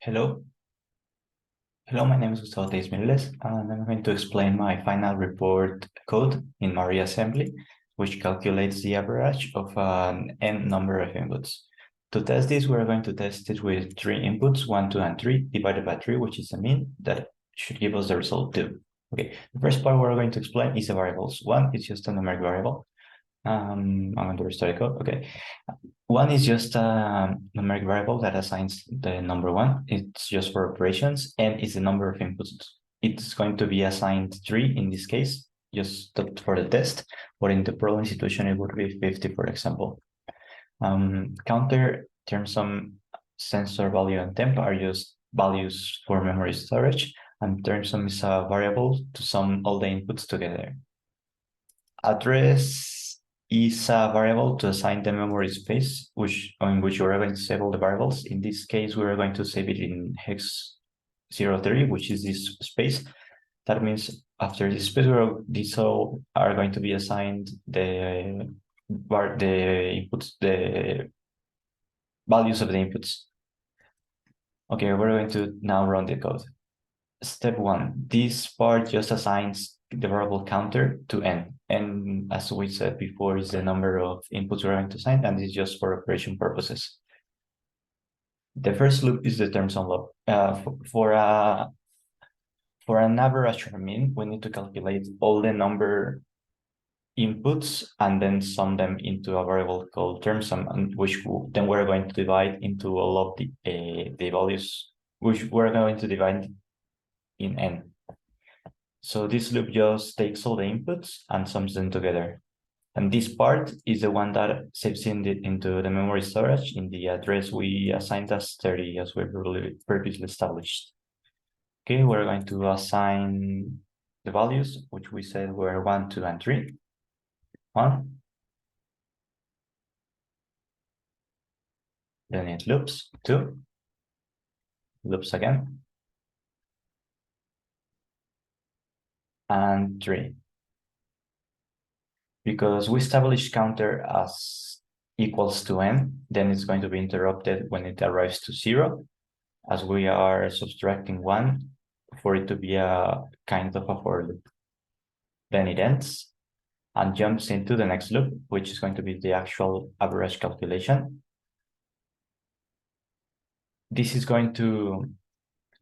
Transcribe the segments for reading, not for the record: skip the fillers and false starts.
Hello. Hello, my name is Gustavo Teis Miles, and I'm going to explain my final report code in Maria assembly, which calculates the average of an n number of inputs. To test this, we're going to test it with 3 inputs, 1, 2, and 3, divided by 3, which is the mean that should give us the result 2. Okay, the first part we're going to explain is the variables. 1 is just a numeric variable. I'm going to restart the code. Okay. 1 is just a numeric variable that assigns the number 1. It's just for operations, and it's the number of inputs. It's going to be assigned 3 in this case, just for the test, but in the problem situation, it would be 50, for example. Counter, term-sum, sensor value, and temp are just values for memory storage, and term-sum is a variable to sum all the inputs together. Address is a variable to assign the memory space, in which we're going to save all the variables. In this case, we're going to save it in hex 030, which is this space. That means after this space, these all are going to be assigned the inputs, the values of the inputs. Okay, we're going to now run the code. Step 1, this part just assigns the variable counter to n. And as we said before, is the number of inputs we're going to assign, and it's just for operation purposes. The first loop is the term-sum loop. For an average or mean, we need to calculate all the number inputs and then sum them into a variable called term-sum, and which then we're going to divide into all of the values, which we're going to divide in n. So this loop just takes all the inputs and sums them together. And this part is the one that saves into the memory storage in the address we assigned as 30, as we previously established. Okay, we're going to assign the values, which we said were 1, 2, and 3. 1. Then it loops. 2. Loops again. And 3. Because we established counter as equals to n, then it's going to be interrupted when it arrives to 0, as we are subtracting 1 for it to be a kind of a for loop. Then it ends and jumps into the next loop, which is going to be the actual average calculation. This is going to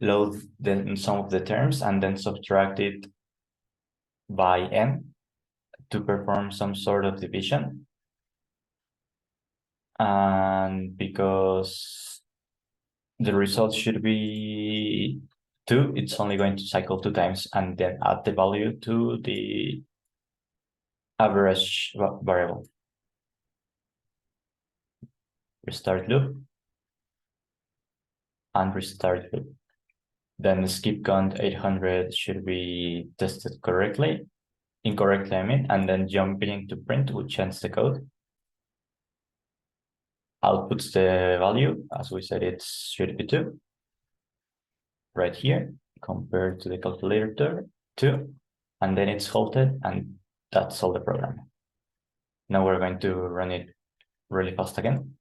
load some of the terms and then subtract it by n to perform some sort of division. And because the result should be 2, it's only going to cycle 2 times and then add the value to the average variable. Restart loop and restart loop. Then skip count 800 should be tested incorrectly, I mean, and then jumping to print, which ends the code. Outputs the value, as we said, it should be 2. Right here, compared to the calculator 2, and then it's halted, and that's all the program. Now we're going to run it really fast again.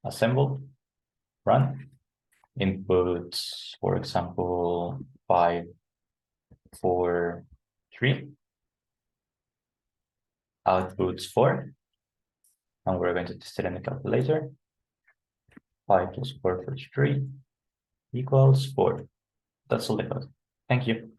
Assemble, run. Inputs, for example, 5, 4, 3. Outputs 4. And we're going to test it in the calculator. 5 plus 4 plus 3 equals 4. That's all the code. Thank you.